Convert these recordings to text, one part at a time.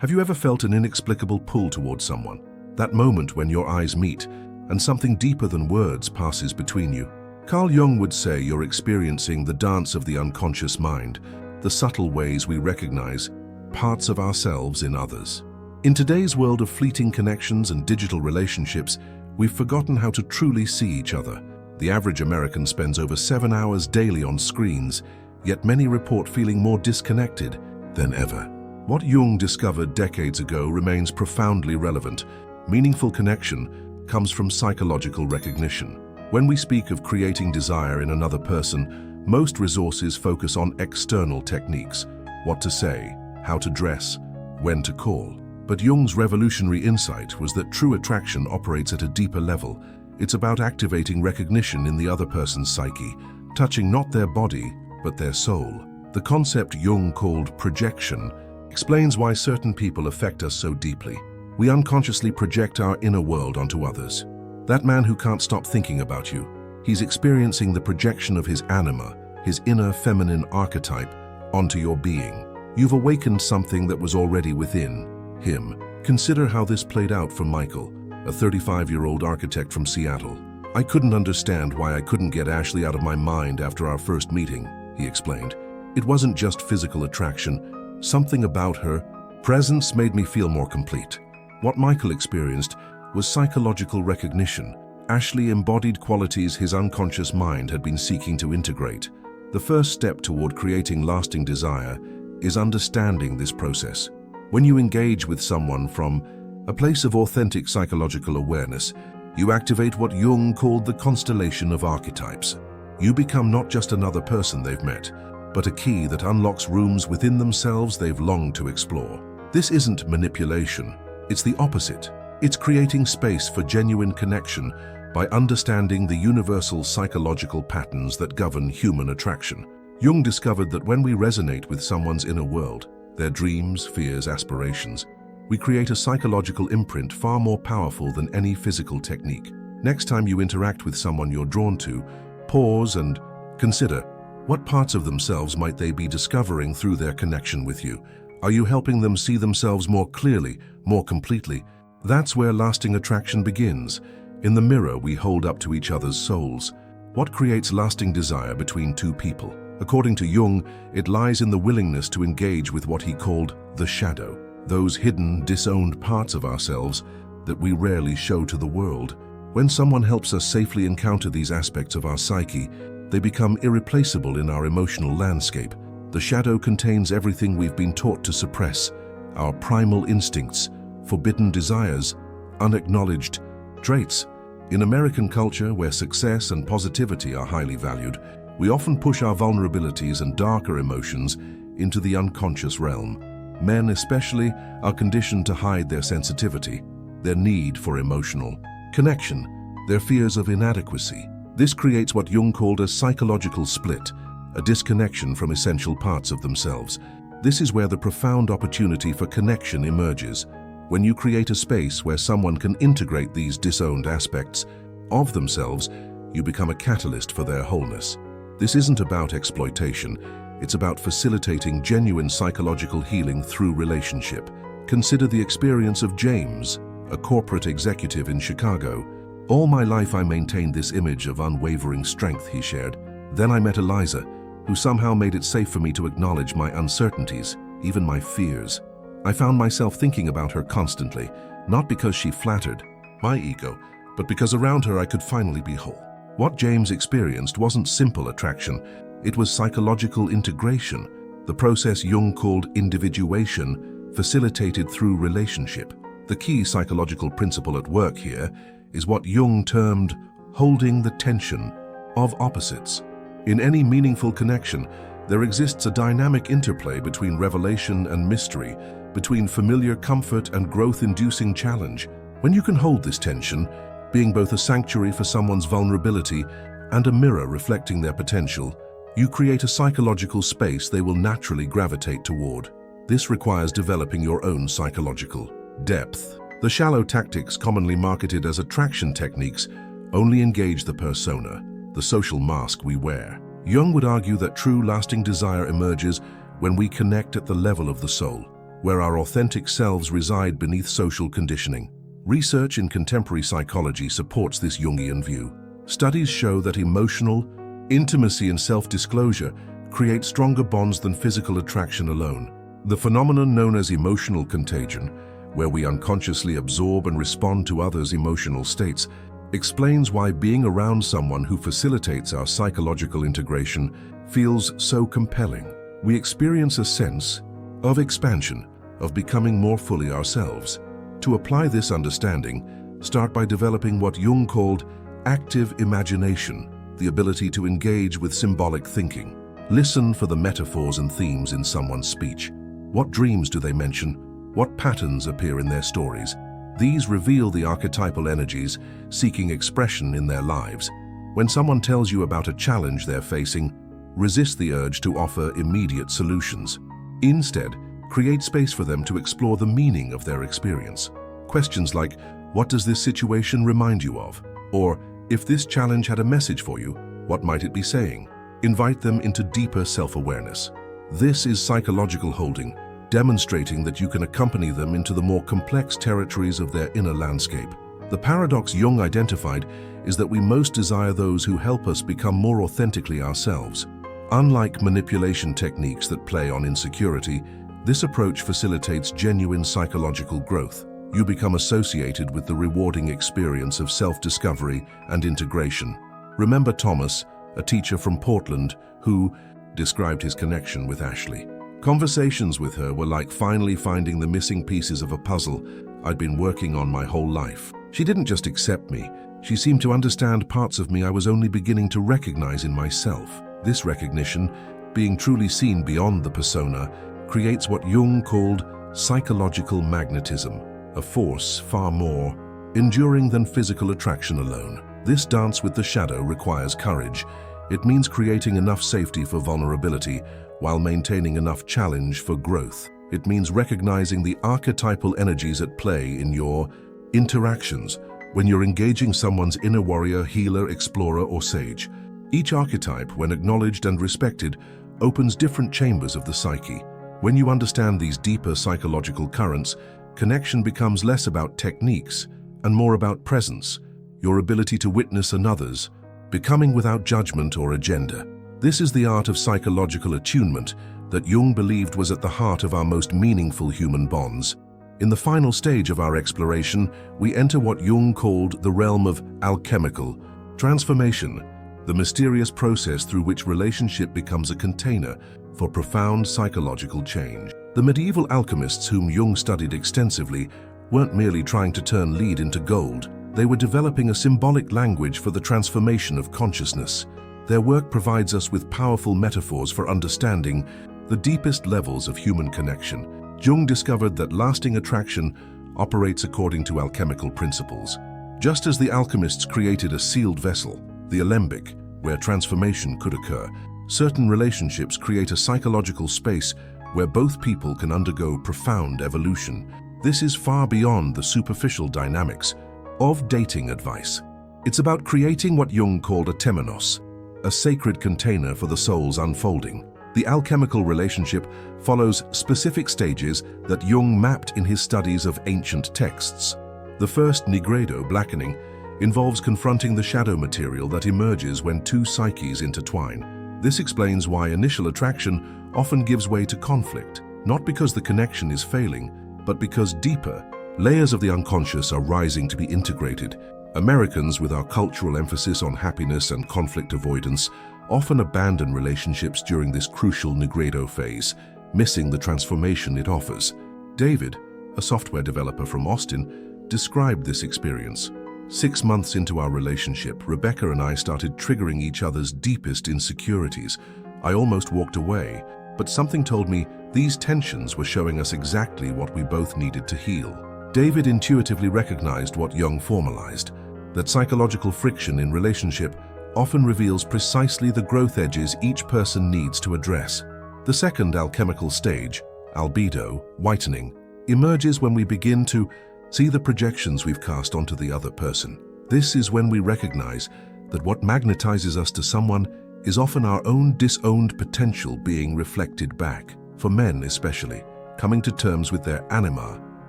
Have you ever felt an inexplicable pull towards someone? That moment when your eyes meet and something deeper than words passes between you. Carl Jung would say you're experiencing the dance of the unconscious mind, the subtle ways we recognize parts of ourselves in others. In today's world of fleeting connections and digital relationships, we've forgotten how to truly see each other. The average American spends over 7 hours daily on screens, yet many report feeling more disconnected than ever. What Jung discovered decades ago remains profoundly relevant. Meaningful connection comes from psychological recognition. When we speak of creating desire in another person, most resources focus on external techniques: what to say, how to dress, when to call. But Jung's revolutionary insight was that true attraction operates at a deeper level. It's about activating recognition in the other person's psyche, touching not their body, but their soul. The concept Jung called projection explains why certain people affect us so deeply. We unconsciously project our inner world onto others. That man who can't stop thinking about you, he's experiencing the projection of his anima, his inner feminine archetype, onto your being. You've awakened something that was already within him. Consider how this played out for Michael, a 35-year-old architect from Seattle. "I couldn't understand why I couldn't get Ashley out of my mind after our first meeting," he explained. "It wasn't just physical attraction. Something about her presence made me feel more complete." What Michael experienced was psychological recognition. Ashley embodied qualities his unconscious mind had been seeking to integrate. The first step toward creating lasting desire is understanding this process. When you engage with someone from a place of authentic psychological awareness, you activate what Jung called the constellation of archetypes. You become not just another person they've met, but a key that unlocks rooms within themselves they've longed to explore. This isn't manipulation, it's the opposite. It's creating space for genuine connection by understanding the universal psychological patterns that govern human attraction. Jung discovered that when we resonate with someone's inner world, their dreams, fears, aspirations, we create a psychological imprint far more powerful than any physical technique. Next time you interact with someone you're drawn to, pause and consider, what parts of themselves might they be discovering through their connection with you? Are you helping them see themselves more clearly, more completely? That's where lasting attraction begins. In the mirror we hold up to each other's souls. What creates lasting desire between two people? According to Jung, it lies in the willingness to engage with what he called the shadow, those hidden, disowned parts of ourselves that we rarely show to the world. When someone helps us safely encounter these aspects of our psyche, they become irreplaceable in our emotional landscape. The shadow contains everything we've been taught to suppress: our primal instincts, forbidden desires, unacknowledged traits. In American culture, where success and positivity are highly valued, we often push our vulnerabilities and darker emotions into the unconscious realm. Men especially are conditioned to hide their sensitivity, their need for emotional connection, their fears of inadequacy. This creates what Jung called a psychological split, a disconnection from essential parts of themselves. This is where the profound opportunity for connection emerges. When you create a space where someone can integrate these disowned aspects of themselves, you become a catalyst for their wholeness. This isn't about exploitation, it's about facilitating genuine psychological healing through relationship. Consider the experience of James, a corporate executive in Chicago. "All my life I maintained this image of unwavering strength," he shared. "Then I met Eliza, who somehow made it safe for me to acknowledge my uncertainties, even my fears. I found myself thinking about her constantly, not because she flattered my ego, but because around her I could finally be whole." What James experienced wasn't simple attraction, it was psychological integration, the process Jung called individuation, facilitated through relationship. The key psychological principle at work here is what Jung termed holding the tension of opposites. In any meaningful connection, there exists a dynamic interplay between revelation and mystery, between familiar comfort and growth-inducing challenge. When you can hold this tension, being both a sanctuary for someone's vulnerability and a mirror reflecting their potential, you create a psychological space they will naturally gravitate toward. This requires developing your own psychological depth. The shallow tactics commonly marketed as attraction techniques only engage the persona, the social mask we wear. Jung would argue that true lasting desire emerges when we connect at the level of the soul, where our authentic selves reside beneath social conditioning. Research in contemporary psychology supports this Jungian view. Studies show that emotional intimacy and self-disclosure create stronger bonds than physical attraction alone. The phenomenon known as emotional contagion, where we unconsciously absorb and respond to others' emotional states, explains why being around someone who facilitates our psychological integration feels so compelling. We experience a sense of expansion, of becoming more fully ourselves. To apply this understanding, start by developing what Jung called active imagination, the ability to engage with symbolic thinking. Listen for the metaphors and themes in someone's speech. What dreams do they mention? What patterns appear in their stories? These reveal the archetypal energies seeking expression in their lives. When someone tells you about a challenge they're facing, resist the urge to offer immediate solutions. Instead, create space for them to explore the meaning of their experience. Questions like, "What does this situation remind you of?" Or, "If this challenge had a message for you, what might it be saying?" Invite them into deeper self-awareness. This is psychological holding, demonstrating that you can accompany them into the more complex territories of their inner landscape. The paradox Jung identified is that we most desire those who help us become more authentically ourselves. Unlike manipulation techniques that play on insecurity, this approach facilitates genuine psychological growth. You become associated with the rewarding experience of self-discovery and integration. Remember Thomas, a teacher from Portland, who described his connection with Ashley. Conversations with her were like finally finding the missing pieces of a puzzle I'd been working on my whole life. She didn't just accept me, she seemed to understand parts of me I was only beginning to recognize in myself. This recognition, being truly seen beyond the persona, creates what Jung called psychological magnetism, a force far more enduring than physical attraction alone. This dance with the shadow requires courage. It means creating enough safety for vulnerability while maintaining enough challenge for growth. It means recognizing the archetypal energies at play in your interactions when you're engaging someone's inner warrior, healer, explorer, or sage. Each archetype, when acknowledged and respected, opens different chambers of the psyche. When you understand these deeper psychological currents, connection becomes less about techniques and more about presence, your ability to witness another's, becoming without judgment or agenda. This is the art of psychological attunement that Jung believed was at the heart of our most meaningful human bonds. In the final stage of our exploration, we enter what Jung called the realm of alchemical transformation, the mysterious process through which relationship becomes a container for profound psychological change. The medieval alchemists whom Jung studied extensively weren't merely trying to turn lead into gold. They were developing a symbolic language for the transformation of consciousness. Their work provides us with powerful metaphors for understanding the deepest levels of human connection. Jung discovered that lasting attraction operates according to alchemical principles. Just as the alchemists created a sealed vessel, the alembic, where transformation could occur, certain relationships create a psychological space where both people can undergo profound evolution. This is far beyond the superficial dynamics of dating advice. It's about creating what Jung called a temenos, a sacred container for the soul's unfolding. The alchemical relationship follows specific stages that Jung mapped in his studies of ancient texts. The first, nigredo, blackening, involves confronting the shadow material that emerges when two psyches intertwine. This explains why initial attraction often gives way to conflict, not because the connection is failing, but because deeper layers of the unconscious are rising to be integrated. Americans, with our cultural emphasis on happiness and conflict avoidance, often abandon relationships during this crucial nigredo phase, missing the transformation it offers. David, a software developer from Austin, described this experience. 6 months into our relationship, Rebecca and I started triggering each other's deepest insecurities. I almost walked away, but something told me these tensions were showing us exactly what we both needed to heal. David intuitively recognized what Jung formalized, that psychological friction in relationship often reveals precisely the growth edges each person needs to address. The second alchemical stage, albedo, whitening, emerges when we begin to see the projections we've cast onto the other person. This is when we recognize that what magnetizes us to someone is often our own disowned potential being reflected back. For men especially, coming to terms with their anima,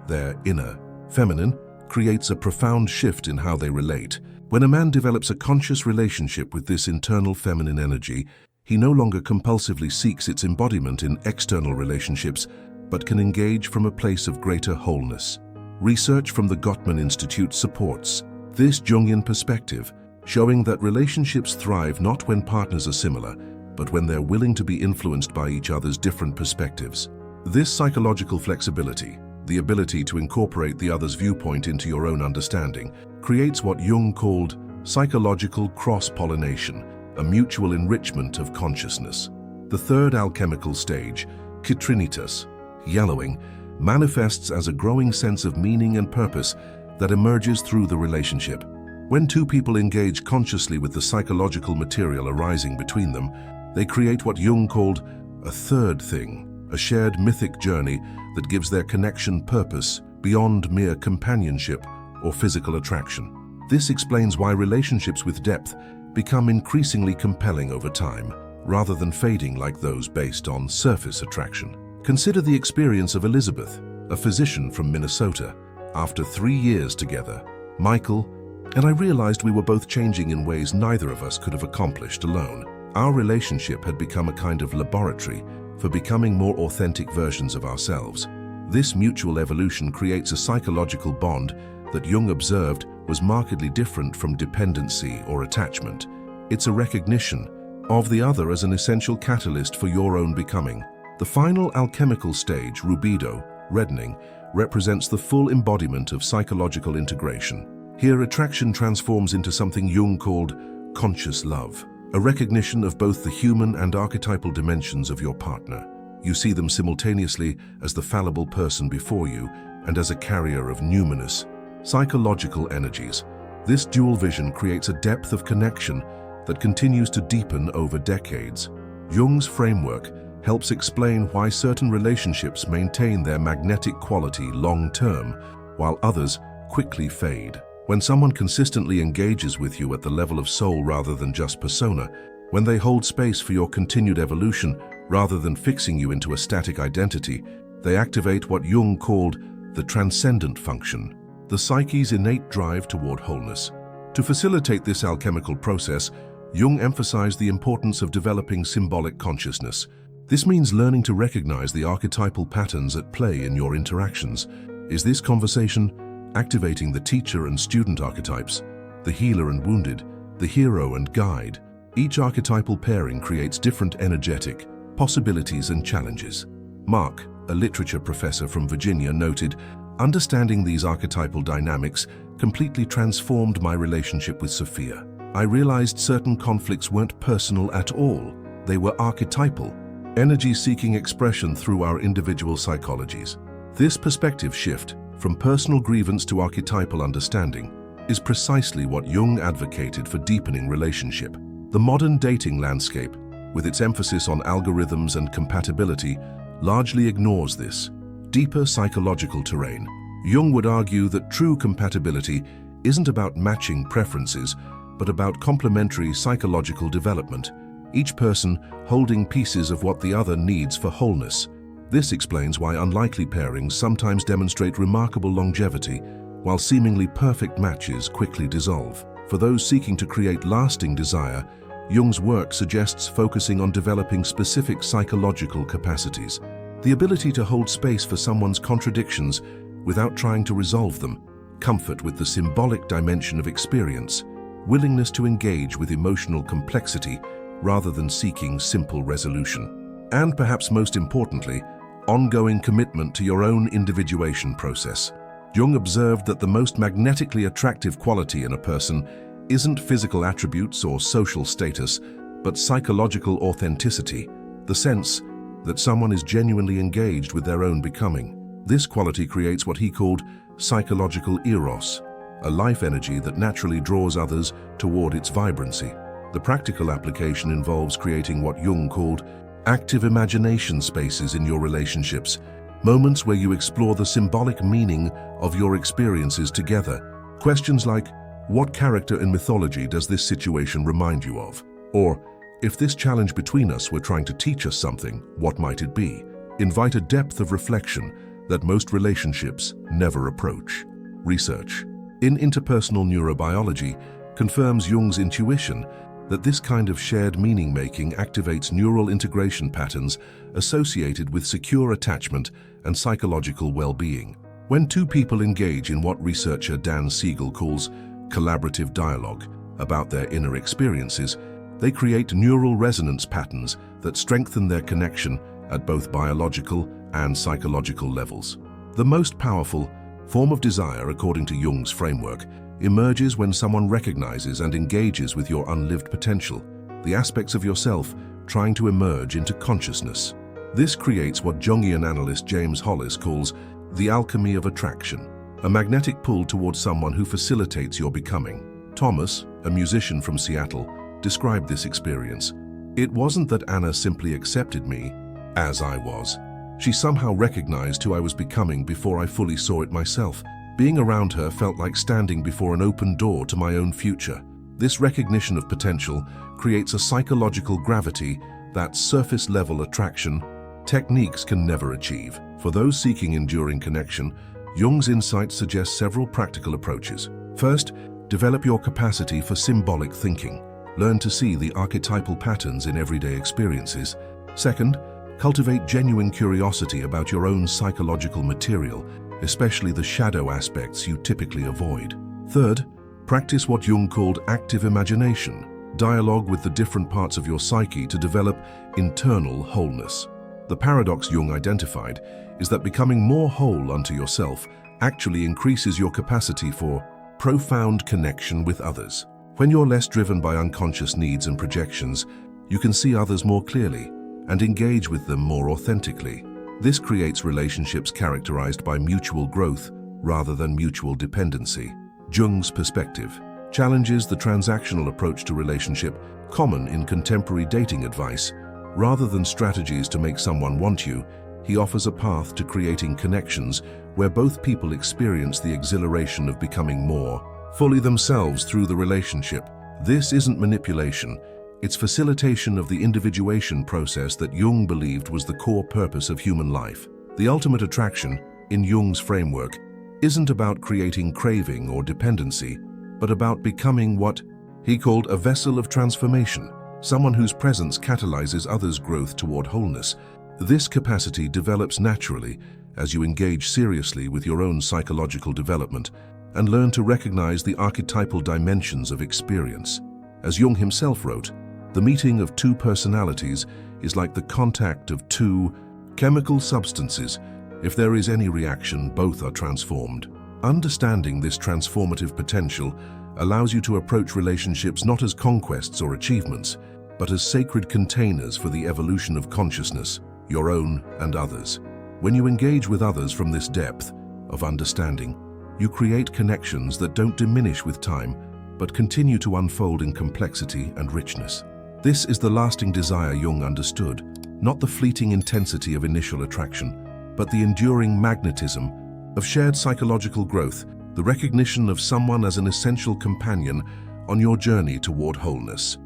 their inner feminine, creates a profound shift in how they relate. When a man develops a conscious relationship with this internal feminine energy, he no longer compulsively seeks its embodiment in external relationships, but can engage from a place of greater wholeness. Research from the Gottman Institute supports this Jungian perspective, showing that relationships thrive not when partners are similar, but when they're willing to be influenced by each other's different perspectives. This psychological flexibility, the ability to incorporate the other's viewpoint into your own understanding, creates what Jung called psychological cross-pollination, a mutual enrichment of consciousness. The third alchemical stage, citrinitas, yellowing, manifests as a growing sense of meaning and purpose that emerges through the relationship. When two people engage consciously with the psychological material arising between them, they create what Jung called a third thing, a shared mythic journey that gives their connection purpose beyond mere companionship or physical attraction. This explains why relationships with depth become increasingly compelling over time, rather than fading like those based on surface attraction. Consider the experience of Elizabeth, a physician from Minnesota. After 3 years together, Michael and I realized we were both changing in ways neither of us could have accomplished alone. Our relationship had become a kind of laboratory for becoming more authentic versions of ourselves. This mutual evolution creates a psychological bond that Jung observed was markedly different from dependency or attachment. It's a recognition of the other as an essential catalyst for your own becoming. The final alchemical stage, rubido, reddening, represents the full embodiment of psychological integration. Here, attraction transforms into something Jung called conscious love, a recognition of both the human and archetypal dimensions of your partner. You see them simultaneously as the fallible person before you and as a carrier of numinous, psychological energies. This dual vision creates a depth of connection that continues to deepen over decades. Jung's framework helps explain why certain relationships maintain their magnetic quality long-term, while others quickly fade. When someone consistently engages with you at the level of soul rather than just persona, when they hold space for your continued evolution rather than fixing you into a static identity, they activate what Jung called the transcendent function, the psyche's innate drive toward wholeness. To facilitate this alchemical process, Jung emphasized the importance of developing symbolic consciousness. This means learning to recognize the archetypal patterns at play in your interactions. Is this conversation activating the teacher and student archetypes, the healer and wounded, the hero and guide? Each archetypal pairing creates different energetic possibilities and challenges. Mark, a literature professor from Virginia, noted, "Understanding these archetypal dynamics completely transformed my relationship with Sophia. I realized certain conflicts weren't personal at all. They were archetypal, energy-seeking expression through our individual psychologies." This perspective shift, from personal grievance to archetypal understanding, is precisely what Jung advocated for deepening relationship. The modern dating landscape, with its emphasis on algorithms and compatibility, largely ignores this deeper psychological terrain. Jung would argue that true compatibility isn't about matching preferences, but about complementary psychological development, each person holding pieces of what the other needs for wholeness. This explains why unlikely pairings sometimes demonstrate remarkable longevity, while seemingly perfect matches quickly dissolve. For those seeking to create lasting desire, Jung's work suggests focusing on developing specific psychological capacities. The ability to hold space for someone's contradictions without trying to resolve them, comfort with the symbolic dimension of experience, willingness to engage with emotional complexity rather than seeking simple resolution. And perhaps most importantly, ongoing commitment to your own individuation process. Jung observed that the most magnetically attractive quality in a person isn't physical attributes or social status, but psychological authenticity, the sense that someone is genuinely engaged with their own becoming. This quality creates what he called psychological eros, a life energy that naturally draws others toward its vibrancy. The practical application involves creating what Jung called active imagination spaces in your relationships, moments where you explore the symbolic meaning of your experiences together. Questions like, what character in mythology does this situation remind you of? Or, if this challenge between us were trying to teach us something, what might it be? invite a depth of reflection that most relationships never approach. Research in interpersonal neurobiology confirms Jung's intuition that this kind of shared meaning-making activates neural integration patterns associated with secure attachment and psychological well-being. When two people engage in what researcher Dan Siegel calls collaborative dialogue about their inner experiences, they create neural resonance patterns that strengthen their connection at both biological and psychological levels. The most powerful form of desire, according to Jung's framework, emerges when someone recognizes and engages with your unlived potential, the aspects of yourself trying to emerge into consciousness. This creates what Jungian analyst James Hollis calls the alchemy of attraction, a magnetic pull towards someone who facilitates your becoming. Thomas, a musician from Seattle, described this experience. "It wasn't that Anna simply accepted me as I was. She somehow recognized who I was becoming before I fully saw it myself. Being around her felt like standing before an open door to my own future." This recognition of potential creates a psychological gravity that surface-level attraction techniques can never achieve. For those seeking enduring connection, Jung's insights suggest several practical approaches. First, develop your capacity for symbolic thinking. Learn to see the archetypal patterns in everyday experiences. Second, cultivate genuine curiosity about your own psychological material, especially the shadow aspects you typically avoid. Third, practice what Jung called active imagination. Dialogue with the different parts of your psyche to develop internal wholeness. The paradox Jung identified is that becoming more whole unto yourself actually increases your capacity for profound connection with others. When you're less driven by unconscious needs and projections, you can see others more clearly and engage with them more authentically. This creates relationships characterized by mutual growth rather than mutual dependency. Jung's perspective challenges the transactional approach to relationship common in contemporary dating advice. Rather than strategies to make someone want you, he offers a path to creating connections where both people experience the exhilaration of becoming more fully themselves through the relationship. This isn't manipulation. It's facilitation of the individuation process that Jung believed was the core purpose of human life. The ultimate attraction, in Jung's framework, isn't about creating craving or dependency, but about becoming what he called a vessel of transformation, someone whose presence catalyzes others' growth toward wholeness. This capacity develops naturally as you engage seriously with your own psychological development and learn to recognize the archetypal dimensions of experience. As Jung himself wrote, the meeting of two personalities is like the contact of two chemical substances. If there is any reaction, both are transformed. Understanding this transformative potential allows you to approach relationships not as conquests or achievements, but as sacred containers for the evolution of consciousness, your own and others. When you engage with others from this depth of understanding, you create connections that don't diminish with time, but continue to unfold in complexity and richness. This is the lasting desire Jung understood, not the fleeting intensity of initial attraction, but the enduring magnetism of shared psychological growth, the recognition of someone as an essential companion on your journey toward wholeness.